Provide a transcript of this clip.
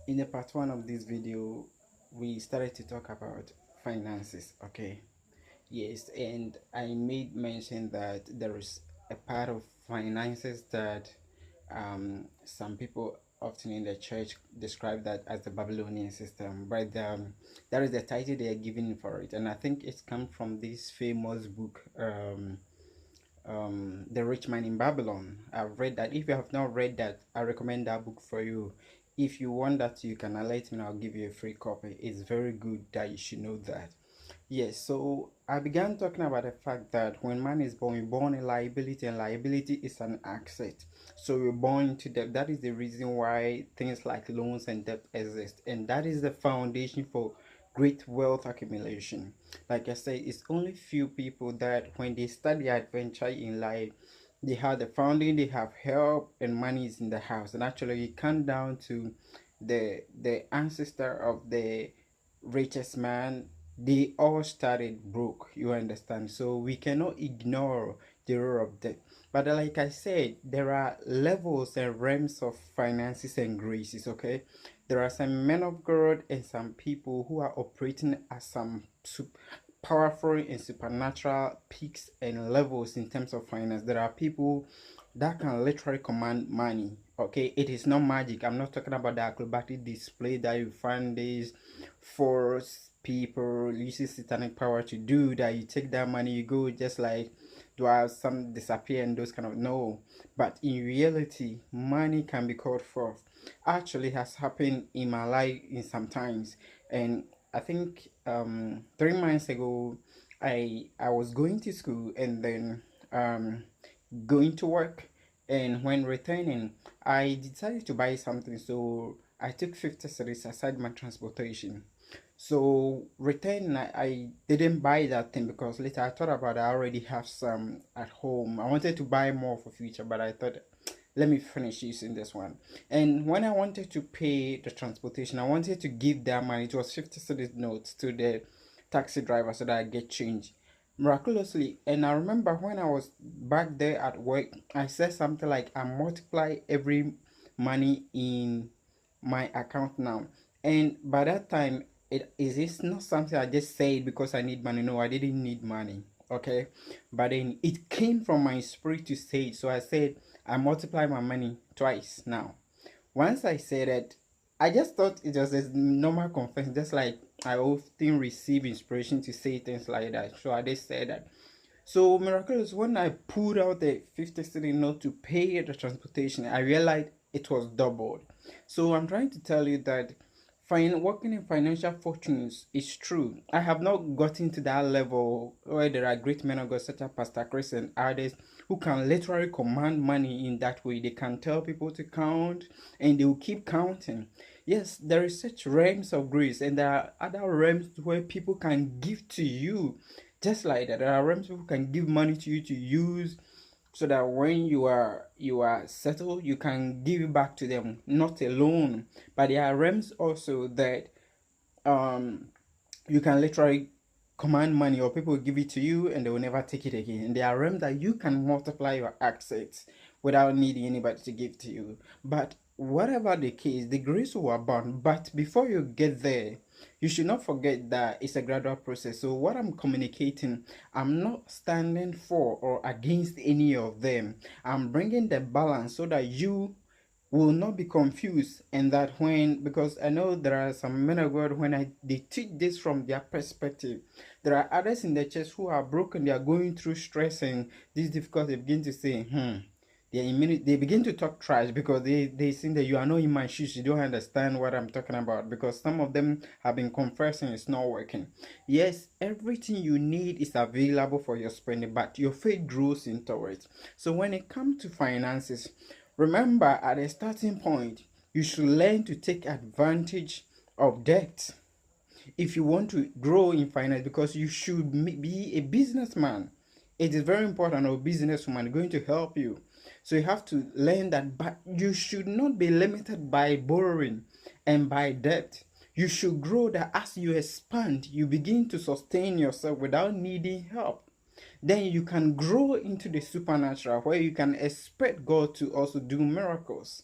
In the part one of this video, we started to talk about finances. Okay, yes, and I made mention that there is a part of finances that some people often in the church describe that as the Babylonian system, but that is the title they are giving for it, and I think it's come from this famous book. The Rich Man in Babylon. I've read that. If you have not read that, I recommend that book for you. If you want that, you can alert me. I'll give you a free copy. It's very good that you should know that. Yes, so I began talking about the fact that when man is born, we're born a liability, and liability is an asset. So we're born into debt. That is the reason why things like loans and debt exist, and that is the foundation for great wealth accumulation. Like I say, it's only few people that when they start their adventure in life, they have the founding, they have help, and money is in the house. And actually, you come down to the ancestor of the richest man, they all started broke, you understand. So we cannot ignore the role of debt. But like I said, there are levels and realms of finances and graces. Okay, there are some men of God and some people who are operating at some powerful and supernatural peaks and levels in terms of finance. There are people that can literally command money. Okay, it is not magic. I'm not talking about the acrobatic display that you find these force people using satanic power to do, that you take that money, you go just like do I have some disappear and those kind of, no. But in reality, money can be called forth. Actually has happened in my life in sometimes. And I think 3 months ago I was going to school and then going to work, and when returning I decided to buy something, so I took 50 cedis aside my transportation. So returning, I didn't buy that thing because later I thought about it, I already have some at home. I wanted to buy more for future, but I thought let me finish using this one. And when I wanted to pay the transportation, I wanted to give that money. It was 50 cedis notes to the taxi driver so that I get change miraculously. And I remember when I was back there at work, I said something like I multiply every money in my account now. And by that time, it's not something I just said because I need money. No, I didn't need money. Okay, but then it came from my spirit to say it. So I said I multiply my money twice now. Once I said it, I just thought it was a normal confession, just like I often receive inspiration to say things like that. So I just said that. So miraculous, when I pulled out the 50 city note to pay the transportation, I realized it was doubled. So I'm trying to tell you that working in financial fortunes is true. I have not gotten to that level where there are great men of God such as Pastor Chris and others who can literally command money in that way. They can tell people to count and they will keep counting. Yes, there is such realms of grace, and there are other realms where people can give to you just like that. There are realms people can give money to you to use so that when you are settled, you can give it back to them, not alone. But there are realms also that um you can literally command money, or people will give it to you and they will never take it again. And there are realms that you can multiply your assets without needing anybody to give to you. But whatever the case, the grace will abound. But before you get there, you should not forget that it's a gradual process. So what I'm communicating, I'm not standing for or against any of them. I'm bringing the balance so that you will not be confused, and that when, because I know there are some men of God, when they teach this from their perspective, there are others in the church who are broken, they are going through stress and this difficulty, they begin to say they begin to talk trash because they think that you are not in my shoes, you don't understand what I'm talking about, because some of them have been confessing it's not working. Yes, everything you need is available for your spending, but your faith grows into it. So when it comes to finances, remember, at a starting point, you should learn to take advantage of debt if you want to grow in finance, because you should be a businessman. It is very important, or businesswoman going to help you. So you have to learn that, but you should not be limited by borrowing and by debt. You should grow that as you expand, you begin to sustain yourself without needing help. Then you can grow into the supernatural where you can expect God to also do miracles.